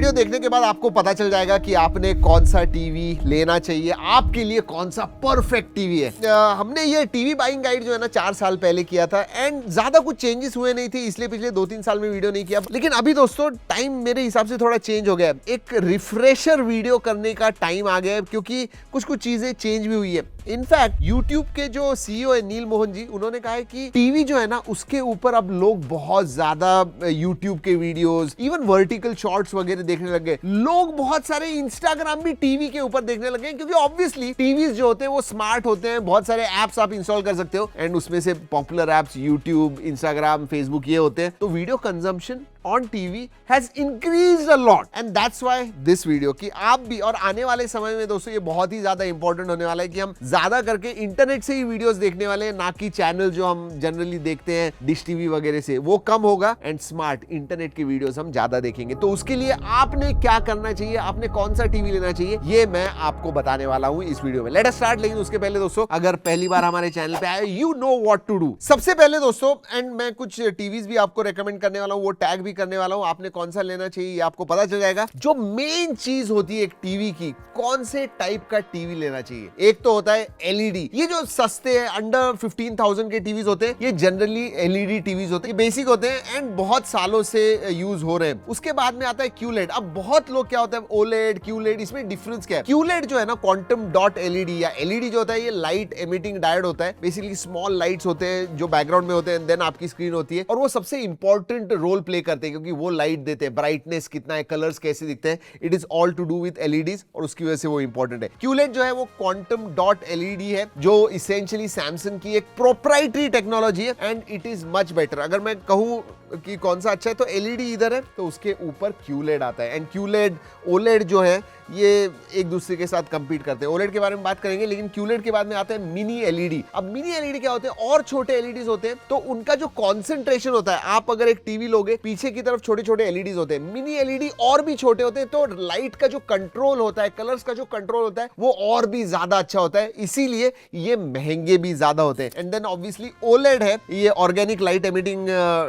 Video देखने के बाद आपको पता चल जाएगा कि आपने कौन सा टीवी लेना चाहिए, आपके लिए कौन सा परफेक्ट टीवी है। हमने ये टीवी बाइंग गाइड जो है ना 4 साल पहले किया था एंड ज्यादा कुछ चेंजेस हुए नहीं थे, इसलिए पिछले 2-3 साल में वीडियो नहीं किया। लेकिन अभी दोस्तों टाइम मेरे हिसाब से थोड़ा चेंज हो गया, एक रिफ्रेशर वीडियो करने का टाइम आ गया है, क्योंकि कुछ चीजें चेंज भी हुई है। इनफैक्ट YouTube के जो CEO है नील मोहन जी, उन्होंने कहा है कि टीवी जो है ना उसके ऊपर अब लोग बहुत ज्यादा YouTube के वीडियोस, इवन वर्टिकल शॉर्ट्स वगैरह देखने लग गए। लोग बहुत सारे इंस्टाग्राम भी टीवी के ऊपर देखने लगे हैं, क्योंकि ऑब्वियसली टीवीज जो होते हैं वो स्मार्ट होते हैं, बहुत सारे एप्स आप इंस्टॉल कर सकते हो एंड उसमें से popular apps YouTube, Instagram, Facebook ये होते हैं। तो video consumption on TV has increased a lot and that's why this video कि आप भी, और आने वाले समय में दोस्तों ये बहुत ही ज्यादा इंपॉर्टेंट होने वाला है कि हम ज्यादा करके इंटरनेट से ही वीडियोस देखने वाले हैं, ना कि चैनल जो हम जनरली देखते हैं डिश टीवी वगैरह से, वो कम होगा एंड स्मार्ट इंटरनेट की वीडियोस हम ज्यादा देखेंगे। तो उसके लिए आपने क्या करना चाहिए, आपने कौन सा टीवी लेना चाहिए, ये मैं आपको बताने वाला हूं इस वीडियो में। Let us start. लेकिन उसके पहले दोस्तों, अगर पहली बार हमारे चैनल पे आए, you know what to do. सबसे पहले दोस्तों, एंड मैं कुछ टीवीज भी आपको रेकमेंड करने वाला हूं, वो टैग भी करने वाला हूं, आपने कौन सा लेना चाहिए ये आपको पता चल जाएगा। जो मेन चीज होती है एक टीवी की, कौन से टाइप का टीवी लेना चाहिए। एक तो होता है एलईडी, ये जो सस्ते हैं अंडर 15,000 के टीवीज होते हैं, ये जनरली एलईडी टीवीज होते हैं, बेसिक होते हैं एंड बहुत सालों से यूज हो रहे हैं। उसके बाद में आता है क्यूलेड। अब बहुत लोग क्या होता है ओलेड, क्यूलेड, इसमें डिफरेंस क्या है। क्यूलेड जो है ना क्वांटम डॉट एलईडी, या एलईडी जो होता है ये लाइट एमिटिंग डायोड होता है, बेसिकली स्मॉल लाइट्स होते हैं जो बैकग्राउंड में होते हैं, देन आपकी स्क्रीन होती है, और वो सबसे इंपॉर्टेंट रोल प्ले करते हैं, क्योंकि वो लाइट देते हैं, ब्राइटनेस कितना है, कलर्स कैसे दिखते हैं, it is all to do with LEDs, और उसकी वजह से वो इंपॉर्टेंट है। क्यूलेड जो है वो क्वांटम डॉट एलईडी है, जो इसेंशियली सैमसंग की एक प्रोप्राइटरी टेक्नोलॉजी है and it is much better. अगर मैं कहूं कि कौन सा अच्छा है, तो एलईडी इधर है, तो उसके ऊपर क्यूलेड आता है। एंड क्यूलेड, ओलेड जो है ये एक दूसरे के साथ कंपीट करते हैं। ओलेड के बारे में बात करेंगे, लेकिन क्यूलेड के बाद में आता है मिनी एलईडी। अब मिनी एलईडी क्या होते हैं, और छोटे एलईडीज होते हैं, तो उनका जो कॉन्सेंट्रेशन होता है, आप अगर एक टीवी लोगे, पीछे की तरफ छोटे छोटे एलईडीज होते हैं, मिनी एलईडी और भी छोटे होते हैं, तो लाइट का जो कंट्रोल होता है, कलर्स का जो कंट्रोल होता है, वो और भी ज्यादा अच्छा होता है, इसीलिए ये महंगे भी ज्यादा होते हैं। एंड देन ऑब्वियसली ओलेड है, ये ऑर्गेनिक लाइट एमिटिंग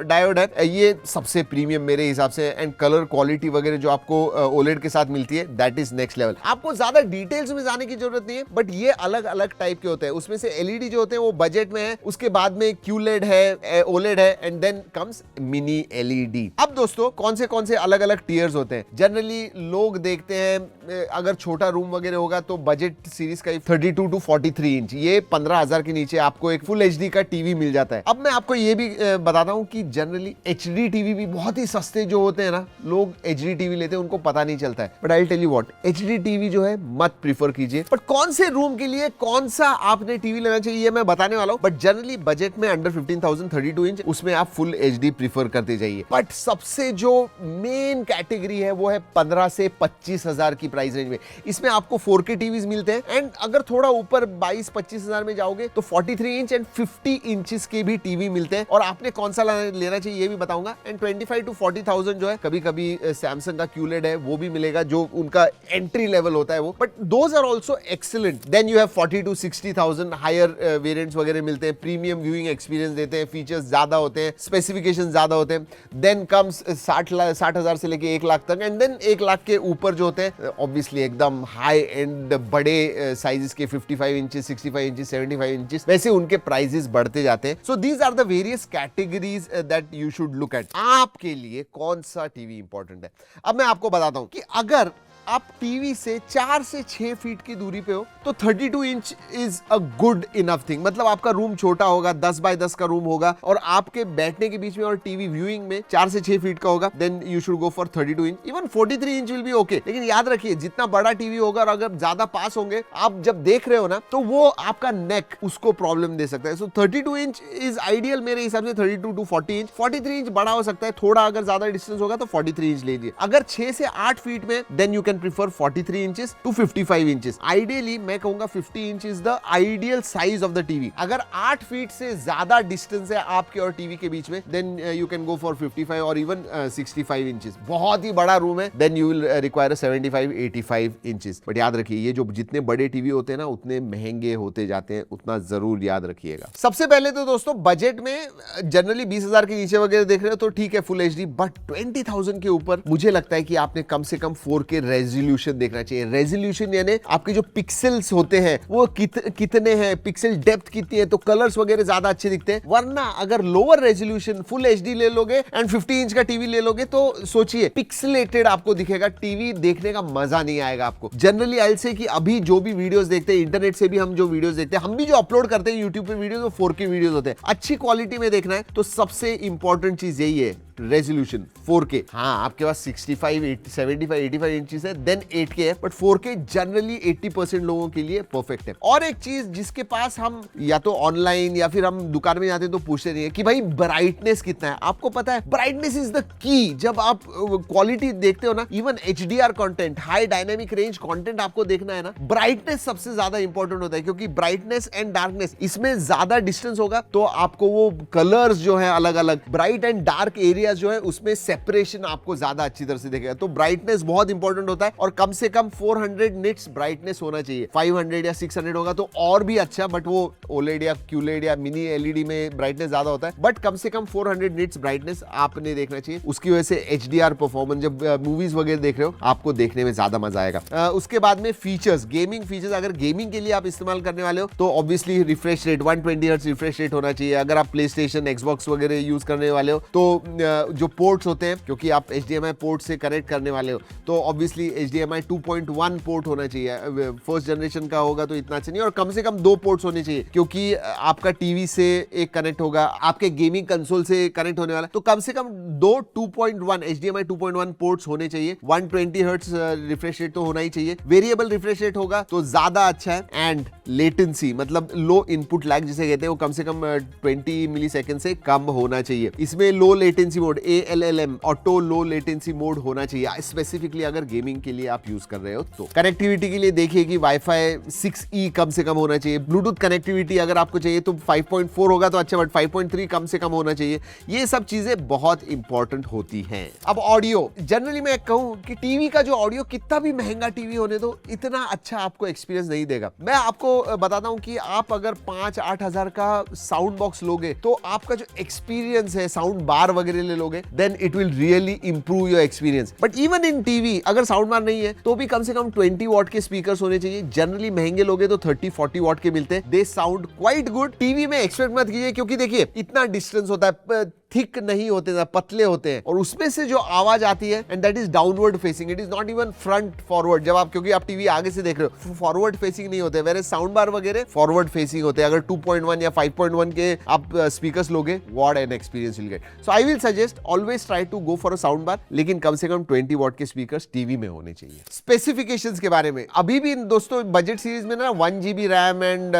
डायोड है, ये सबसे प्रीमियम मेरे हिसाब से, एंड कलर क्वालिटी वगैरह जो आपको ओलेड के साथ मिलती है, दैट इज नेक्स्ट लेवल। आपको ज्यादा डिटेल्स में जाने की जरूरत नहीं है, बट ये अलग अलग टाइप के होते हैं। उसमें से एलईडी जो होते हैं वो बजट में है, उसके बाद में क्यूलेड है, ओलेड है, and then comes mini LED. अब दोस्तों कौन से अलग अलग टियर्स होते हैं। जनरली लोग देखते हैं, अगर छोटा रूम वगैरह होगा तो बजट सीरीज का 32 to 43 इंच, ये 15,000 के नीचे आपको एक फुल एचडी का टीवी मिल जाता है। अब मैं आपको ये भी बताता हूं कि जनरली एचडी टीवी भी बहुत ही सस्ते जो होते हैं ना, लोग एचडी टीवी लेते हैं, उनको पता नहीं चलता है। But I tell you what, HD TV जो है मत प्रीफर कीजिए। बट कौन से रूम के लिए कौन सा आपने टीवी लेना चाहिए ये मैं बताने वाला हूं। बट जनरली बजट में अंडर 15,000 32 इंच, उसमें आप फुल एचडी प्रीफर करते जाइए। बट सबसे जो मेन कैटेगरी है वो है 15 से 25,000 की प्राइस रेंज में। इसमें आपको 4K टीवीज मिलते हैं, एंड अगर थोड़ा ऊपर 22-25,000 में जाओगे तो 43 इंच एंड 50 इंचेस के भी टीवी मिलते हैं, और आपने कौन सा लेना चाहिए ये भी बताऊंगा। एंड 25 to 40,000 जो है, कभी कभी सैमसंग का क्यूलेड है वो भी मिलेगा, जो उनका एंट्री लेवल होता है वो, but those are also excellent. Then you have 40 to 60,000 higher variants वगैरह मिलते हैं, प्रीमियम व्यूइंग एक्सपीरियंस देते हैं, फीचर्स ज्यादा होते हैं, स्पेसिफिकेशन ज्यादा होते हैं। देन कम्स 60,000 से लेके 1 लाख तक, एंड देन 1 लाख के ऊपर जो होते हैं ऑब्वियसली एकदम हाई एंड बड़े साइजेस के 55 इंचेस, 65 इंचेस, 75 इंचेस, वैसे उनके प्राइसेस बढ़ते जाते हैं। So these are the various categories that you should look at. आपके लिए कौन सा टीवी इंपॉर्टेंट है, अब मैं आपको बताता हूं कि अगर आप टीवी से 4 से 6 फीट की दूरी पे हो तो 32 inch is a good enough thing. मतलब आपका रूम छोटा होगा, 10 बाय 10 का रूम होगा, और आपके बैठने के बीच में और टीवी व्यूइंग में 4 से 6 फीट का होगा, then you should go for 32 inch. Even 43 inch will be okay. लेकिन याद रखिए, जितना बड़ा टीवी होगा और अगर ज्यादा पास होंगे, आप जब देख रहे हो ना, तो वो आपका नेक उसको प्रॉब्लम दे सकता है। सो 32 इंच इज आइडियल मेरे हिसाब से, 32 to 40 इंच। 43 इंच बड़ा हो सकता है, थोड़ा अगर ज्यादा डिस्टेंस होगा तो 43 इंच ले लीजिए। अगर 6 से 8 फीट में, then you can can prefer 43 inches to 55 inches. Ideally मैं कहूंगा 50 inch is the ideal size of the TV. अगर 8 फीट से ज्यादा डिस्टेंस है आपके और टीवी के बीच में, then you can go for 55 और इवन 65 इंचेस। बहुत ही बड़ा रूम है, then you will require 75-85 inches. But याद रखिए, ये जो जितने बड़े टीवी होते हैं ना, उतने महंगे होते जाते हैं, उतना जरूर याद रखिएगा। सबसे पहले तो दोस्तों, बजट में जनरली 20,000 के नीचे वगैरह देख रहे हो तो ठीक है, फुल एचडी। बट 20,000 के ऊपर मुझे लगता है कि आपने कम से कम 4K रेजोल्यूशन देखना चाहिए। रेजोल्यूशन यानी आपके जो पिक्सल्स होते हैं वो कितने हैं, पिक्सल डेप्थ कितनी है, तो कलर्स वगैरह ज्यादा अच्छे दिखते हैं। वरना अगर लोअर रेजोल्यूशन फुल एचडी ले लोगे एंड 50 इंच का टीवी ले लोगे तो सोचिए पिक्सलेटेड आपको दिखेगा, टीवी देखने का मजा नहीं आएगा आपको। जनरली आई से कि अभी जो भी वीडियोस देखते हैं, इंटरनेट से भी हम जो वीडियोस देखते हैं, हम भी जो अपलोड करते हैं यूट्यूब पे वीडियोस, वो 4K वीडियोस होते हैं। अच्छी क्वालिटी में देखना है तो सबसे इंपॉर्टेंट चीज यही है, रेजोल्यूशन 4K। हाँ, आपके पास 65, 75, 85 इंचेस है, देन 8K है, बट 4K जनरली 80% लोगों के लिए परफेक्ट है। और एक चीज जिसके पास हम या तो ऑनलाइन या फिर हम दुकान में जाते हैं तो पूछते नहीं है कि भाई ब्राइटनेस कितना है। आपको पता है ब्राइटनेस इज द की। जब आप क्वालिटी देखते हो ना, even HDR content, high dynamic range content आपको देखना है ना, ब्राइटनेस सबसे ज्यादा इंपॉर्टेंट होता है, क्योंकि ब्राइटनेस एंड डार्कनेस इसमें ज्यादा डिस्टेंस होगा तो आपको वो कलर्स जो है अलग अलग, ब्राइट एंड डार्क एरिया जो है उसमें सेपरेशन आपको ज्यादा अच्छी तरह से दिखेगा। तो ब्राइटनेस बहुत इंपॉर्टेंट होता है और कम से कम 400 निट्स ब्राइटनेस होना चाहिए। 500 या 600 होगा तो और भी अच्छा, बट वो OLED या QLED या मिनी LED में ब्राइटनेस ज्यादा होता है। बट कम से कम 400 निट्स ब्राइटनेस आपने देखना चाहिए। उसकी वजह से HDR परफॉर्मेंस, जब मूवीज वगैरह देख रहे हो, आपको देखने में ज्यादा मजा आएगा। उसके बाद में फीचर्स, गेमिंग फीचर्स, अगर गेमिंग के लिए आप इस्तेमाल करने वाले हो तो obviously refresh rate 120 hertz refresh rate होना चाहिए। अगर आप प्ले स्टेशन, Xbox वगैरह यूज करने वाले हो तो जो पोर्ट्स होते हैं, क्योंकि आप HDMI पोर्ट से कनेक्ट करने वाले हो तो ऑब्वियसली HDMI 2.1 पोर्ट होना चाहिए। फर्स्ट जनरेशन का होगा तो इतना अच्छा नहीं, और कम से कम 2 पोर्ट्स होने चाहिए, क्योंकि आपका टीवी से एक कनेक्ट होगा, आपके गेमिंग कंसोल से कनेक्ट होने वाला, तो कम से कम 2.1 HDMI 2.1 पोर्ट्स होने चाहिए। 120 हर्ट्ज रिफ्रेश रेट तो होना ही चाहिए। वेरिएबल रिफ्रेश रेट होगा तो ज्यादा अच्छा है। एंड लेटेंसी, मतलब लो इनपुट लैग जिसे कहते हैं, वो कम से कम 20 मिलीसेकंड से कम होना चाहिए। इसमें low latency mode, ALLM, auto low latency mode होना चाहिए, स्पेसिफिकली अगर गेमिंग के लिए आप यूज कर रहे हो तो। कनेक्टिविटी के लिए देखिए कि वाईफाई 6E कम से कम होना चाहिए। ब्लूटूथ कनेक्टिविटी अगर आपको चाहिए तो 5.4 होगा तो अच्छा, बट 5.3 कम से कम होना चाहिए। ये सब चीजें बहुत इंपॉर्टेंट होती हैं। अब ऑडियो, जनरली मैं कहूं कि टीवी का जो ऑडियो, कितना भी महंगा टीवी होने दो, इतना अच्छा आपको एक्सपीरियंस नहीं देगा। मैं आपको बताता हूं कि आप अगर 5-8 हजार का साउंड बॉक्स लोगे तो आपका जो एक्सपीरियंस है, साउंड बार वगैरह ले लोगे, then it will really improve your experience. But even in TV अगर साउंड बार नहीं है तो भी कम से कम 20 वॉट के स्पीकर्स होने चाहिए। जनरली महंगे लोगे तो 30-40 वॉट के मिलते हैं। दे साउंड क्वाइट गुड। टीवी में एक्सपेक्ट मत कीजिए, क्योंकि देखिए इतना डिस्टेंस होता है, थिक नहीं होते, पतले होते हैं, और उसमें से जो आवाज आती है and that is downward facing, it is not even front forward. जब आप, क्योंकि आप टीवी आगे से देख रहे हो, फॉरवर्ड फेसिंग नहीं होते, वेरे साउंड बार वगैरह फॉरवर्ड फेसिंग होते हैं। अगर 2.1 या 5.1 के आप स्पीकर्स लोगे, what an experience will get. So I will suggest always try to go for a sound bar, लेकिन कम से कम 20 वॉट के स्पीकर्स टीवी में होने चाहिए। स्पेसिफिकेशंस के बारे में, अभी भी दोस्तों बजट सीरीज में ना 1 GB RAM and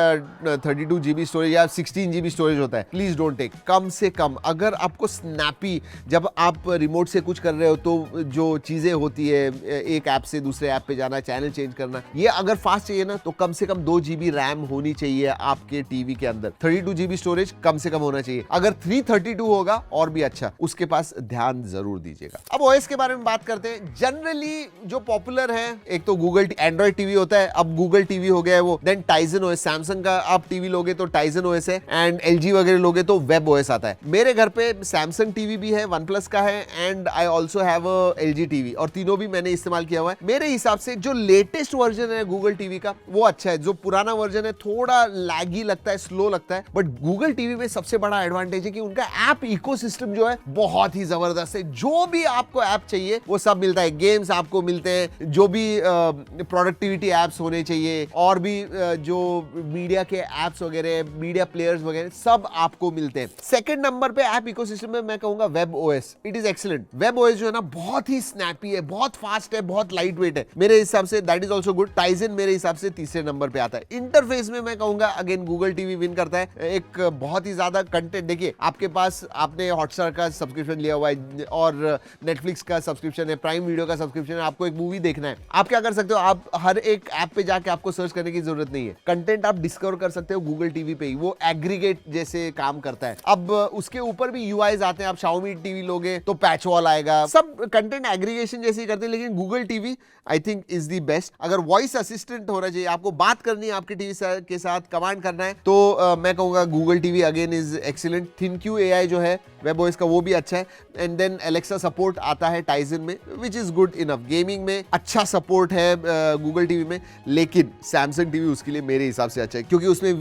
32 GB storage या 16 GB स्टोरेज होता है। Please don't take. कम से कम अगर आपको स्नैप, जब आप रिमोट से कुछ कर रहे हो तो जो चीजें होती है, एक ऐप से दूसरे ऐप पे जाना, चैनल चेंज करना, ये अगर फास्ट चाहिए ना तो कम से कम 2 GB रैम होनी चाहिए आपके टीवी के अंदर। 32 GB स्टोरेज कम से कम होना चाहिए। अगर 332 होगा और भी अच्छा, उसके पास ध्यान जरूर दीजिएगा। अब OS के बारे में बात करते हैं। जनरली जो पॉपुलर है, एक तो गूगल एंड्रॉइड टीवी होता है, अब गूगल टीवी हो गया है वो, देन टाइजन OS, सैमसंग का आप टीवी लोगे तो टाइजन OS है, एंड LG वगैरह लोगे तो वेब OS आता है। मेरे घर पे सैमसंग टीवी भी है, OnePlus का है, and I also have a LG TV, और तीनों भी मैंने इस्तेमाल किया हुआ है। मेरे हिसाब से जो लेटेस्ट वर्जन है गूगल टीवी का वो अच्छा है। जो पुराना वर्जन है थोड़ा लैगी लगता है, स्लो लगता है, बट गूगल टीवी में सबसे बड़ा एडवांटेज है कि उनका ऐप इकोसिस्टम जो है बहुत ही जबरदस्त है। जो भी आपको ऐप चाहिए वो सब मिलता है। गेम्स आपको मिलते हैं, जो भी प्रोडक्टिविटी एप्स होने चाहिए, और भी जो मीडिया के एप्स वगैरह, मीडिया प्लेयर्स वगैरह, सब आपको मिलते हैं। सेकंड नंबर पे ऐप इकोसिस्टम में मैं कहूंगा web OS, it is excellent. Web OS जो है ना बहुत ही स्नैपी है, बहुत फास्ट है, बहुत लाइट वेट है मेरे हिसाब से, that is also good. Tizen मेरे हिसाब से तीसरे नंबर पे आता है। इंटरफेस में मैं कहूंगा अगेन गूगल टीवी विन करता है। एक बहुत ही ज्यादा कंटेंट, देखिए आपके पास, आपने हॉटस्टार का सब्सक्रिप्शन लिया हुआ है और नेटफ्लिक्स का सब्सक्रिप्शन है, प्राइम वीडियो का सब्सक्रिप्शन है, आपको एक मूवी देखना है, आप क्या कर सकते हो, आप हर एक ऐप पे जाके आपको सर्च करने की जरूरत नहीं है, कंटेंट आप डिस्कवर कर सकते हो गूगल टीवी पे ही, वो एग्रीगेट जैसे काम करता है। अब उसके ऊपर भी यूआईज आते हैं, आप Xiaomi टीवी लोगे तो पैच वॉल आएगा, सब कंटेंट एग्रीगेशन जैसे ही करते हैं, लेकिन Google TV I think is the best. अगर वॉइस असिस्टेंट होना चाहिए, आपको बात करनी है आपके टीवी के साथ, कमांड करना है, तो मैं कहूंगा Google TV again is excellent. Thank you एआई जो है वेब ओएस का वो भी अच्छा है, एंड देन एलेक्सा सपोर्ट आता है टाइजन में, which is good enough. Gaming में अच्छा सपोर्ट है गूगल टीवी में, लेकिन सैमसंग टीवी उसके लिए मेरे हिसाब से अच्छा है, क्योंकि उसमें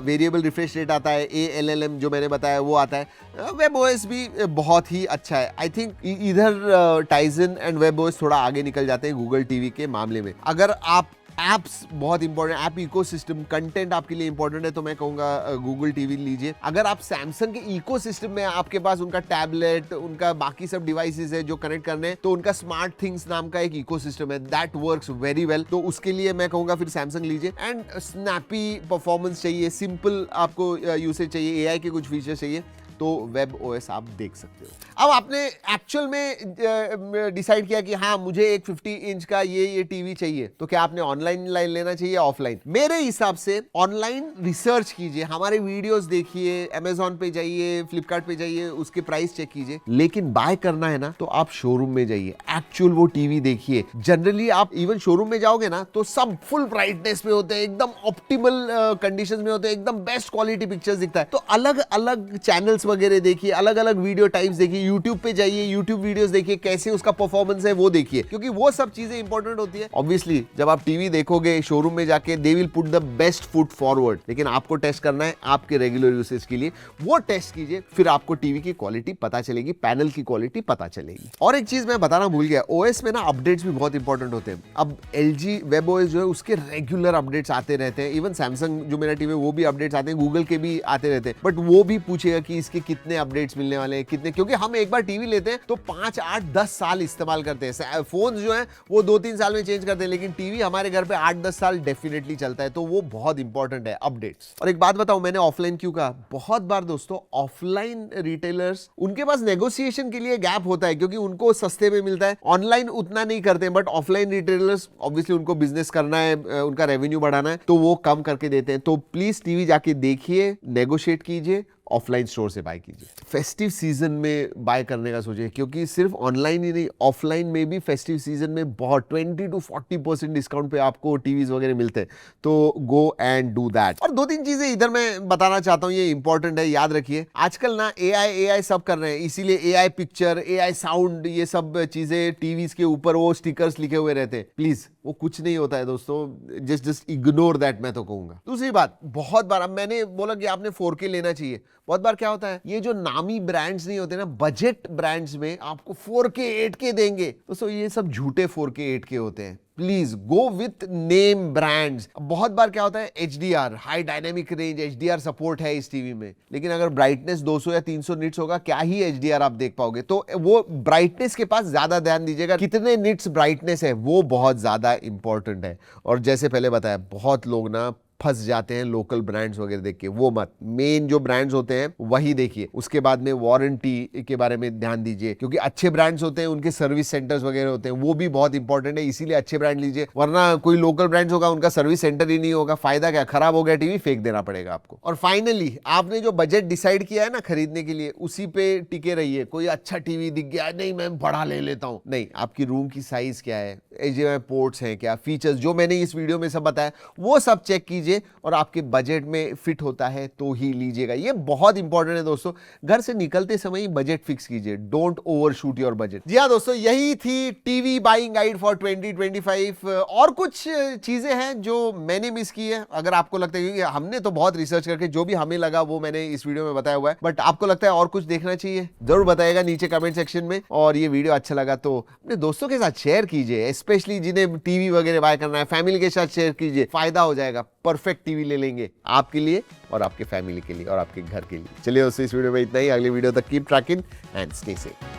वेरिएबल रिफ्रेश रेट आता है, ALLM जो मैंने बताया वो आता है। वेब ओएस भी बहुत ही अच्छा है। आई थिंक इधर टाइजन एंड वेब ओएस थोड़ा आगे निकल जाते हैं गूगल टीवी के मामले में। अगर आप एप्स बहुत इंपॉर्टेंट, ऐप इकोसिस्टम, कंटेंट आपके लिए इंपॉर्टेंट है, तो मैं कहूंगा गूगल टीवी लीजिए। अगर आप सैमसंग के इकोसिस्टम में, आपके पास उनका टैबलेट, उनका बाकी सब डिवाइसेस है जो कनेक्ट करने हैं, तो उनका स्मार्ट थिंग्स नाम का एक इकोसिस्टम है, दैट वर्क्स वेरी वेल, तो उसके लिए मैं कहूंगा फिर सैमसंग लीजिए। एंड स्नैपी परफॉर्मेंस चाहिए, सिंपल आपको यूसेज चाहिए, एआई के कुछ फीचर चाहिए, तो वेब ओएस आप देख सकते हो। अब आपने एक्चुअल में डिसाइड किया कि हाँ मुझे एक 50 इंच का ये टीवी चाहिए, तो क्या आपने ऑनलाइन लेना चाहिए या ऑफलाइन? मेरे हिसाब से ऑनलाइन रिसर्च कीजिए, हमारे वीडियोस देखिए, अमेजॉन पे जाइए, फ्लिपकार्ट पे जाइए, उसके प्राइस चेक कीजिए, लेकिन बाय करना है ना तो आप शोरूम में जाइए, एक्चुअल वो टीवी देखिए। जनरली आप इवन शोरूम में जाओगे ना तो सब फुल ब्राइटनेस पे होते हैं, एकदम ऑप्टिमल कंडीशंस में होते हैं, एकदम बेस्ट क्वालिटी पिक्चर्स दिखता है। तो अलग अलग चैनल्स वगैरह देखिए, अलग अलग वीडियो टाइप्स देखिए, यूट्यूब पे जाइए, यूट्यूब वीडियोस देखिए, कैसे उसका परफॉर्मेंस है वो देखिए, क्योंकि वो सब चीजें इंपॉर्टेंट होती है। ऑब्वियसली जब आप टीवी देखोगे शोरूम में जाके, they will put the best foot forward, लेकिन आपको टेस्ट करना है आपके रेगुलर यूसेज के लिए, वो टेस्ट कीजिए, फिर आपको टीवी की क्वालिटी पता चलेगी, पैनल की क्वालिटी पता चलेगी। और एक चीज मैं बताना भूल गया, ओएस में ना अपडेट्स भी बहुत इंपॉर्टेंट होते हैं। अब LG वेब ओएस जो है उसके रेगुलर अपडेट्स आते रहते हैं, इवन सैमसंग जो मेरा टीवी है वो भी अपडेट्स आते हैं, गूगल के भी आते रहते हैं, बट वो भी पूछेगा कि इसके कितने अपडेट्स मिलने वाले हैं, कितने, क्योंकि हम एक बार टीवी लेते हैं तो 5, 8, 10 साल इस्तेमाल करते हैं। फोन जो है वो 2-3 साल में चेंज करते हैं, लेकिन टीवी हमारे घर पे 8-10 साल डेफिनेटली चलता है, तो वो बहुत इंपॉर्टेंट है अपडेट्स। और एक बात बताऊं, मैंने ऑफलाइन क्यों कहा, बहुत बार दोस्तों ऑफलाइन रिटेलर्स, उनके पास नेगोशिएशन के लिए गैप होता है, क्योंकि उनको सस्ते में मिलता है, ऑनलाइन उतना नहीं करते, बट ऑफलाइन रिटेलर्स ऑब्वियसली उनको बिजनेस करना है, उनका रेवेन्यू बढ़ाना है, तो वो कम करके देते हैं। तो प्लीज टीवी जाके देखिए, नेगोशिएट कीजिए, ऑफलाइन स्टोर से बाय कीजिए। फेस्टिव सीजन में बाय करने का सोचिए, क्योंकि सिर्फ ऑनलाइन ही नहीं, ऑफलाइन में भी फेस्टिव सीजन में बहुत 20 to 40% डिस्काउंट पे आपको टीवीज वगैरह मिलते हैं, तो गो एंड डू दैट। और 2-3 चीजें इधर मैं बताना चाहता हूँ, ये इंपॉर्टेंट है, याद रखिए। आजकल ना एआई सब कर रहे हैं, इसीलिए एआई पिक्चर, एआई साउंड, ये सब चीजें टीवीज के ऊपर वो स्टिकर्स लिखे हुए रहते हैं। प्लीज वो कुछ नहीं होता है दोस्तों, जस्ट इग्नोर दैट, मैं तो कहूंगा। दूसरी बात, बहुत बार, अब मैंने बोला कि आपने 4K लेना चाहिए, बहुत बार क्या होता है, ये जो नामी ब्रांड्स नहीं होते ना, बजट ब्रांड्स में आपको 4K 8K देंगे, दोस्तों ये सब झूठे 4K 8K होते हैं। Please go with name brands. बहुत बार क्या होता है, HDR, high dynamic range HDR support है इस टीवी में, लेकिन अगर ब्राइटनेस 200 या 300 निट्स होगा, क्या ही HDR आप देख पाओगे। तो वो ब्राइटनेस के पास ज्यादा ध्यान दीजिएगा, कितने निट्स ब्राइटनेस है वो बहुत ज्यादा इंपॉर्टेंट है। और जैसे पहले बताया, बहुत लोग ना फंस जाते हैं लोकल ब्रांड्स वगैरह देख के, वो मत, मेन जो ब्रांड्स होते हैं वही देखिए। उसके बाद में वारंटी के बारे में ध्यान दीजिए, क्योंकि अच्छे ब्रांड्स होते हैं, उनके सर्विस सेंटर्स वगैरह होते हैं, वो भी बहुत इंपॉर्टेंट है, इसीलिए अच्छे ब्रांड लीजिए। वरना कोई लोकल ब्रांड्स होगा, उनका सर्विस सेंटर ही नहीं होगा, फायदा क्या, खराब हो गया टीवी, फेंक देना पड़ेगा आपको। और फाइनली आपने जो बजट डिसाइड किया है ना खरीदने के लिए, उसी पे टिके रहिए। कोई अच्छा टीवी दिख गया, नहीं मैं बड़ा ले लेता हूं, नहीं, आपकी रूम की साइज क्या है, HDMI पोर्ट्स हैं क्या, फीचर्स जो मैंने इस वीडियो में सब बताया, वो सब चेक कीजिए, और आपके बजट में फिट होता है तो ही लीजिएगा। ये बहुत इंपॉर्टेंट है दोस्तों, घर से निकलते समय ही बजट फिक्स कीजिए, डोंट ओवरशूट योर बजट। जी हाँ दोस्तों, यही थी टीवी बाइंग गाइड फॉर 2025। और कुछ चीजें हैं जो मैंने मिस की है, अगर आपको लगता है, क्योंकि हमने तो बहुत रिसर्च करके जो भी हमें लगा वो मैंने इस वीडियो में बताया हुआ है, बट आपको लगता है और कुछ देखना चाहिए, जरूर बताइएगा नीचे कमेंट सेक्शन में। और ये वीडियो अच्छा लगा तो अपने दोस्तों के साथ शेयर कीजिए, स्पेशली जिन्हें टीवी वगैरह बाय करना है, फैमिली के साथ शेयर कीजिए, फायदा हो जाएगा। परफेक्ट टीवी ले लेंगे आपके लिए और आपके फैमिली के लिए और आपके घर के लिए। चलिए दोस्तों, इस वीडियो में इतना ही। अगली वीडियो तक keep trekking and stay safe.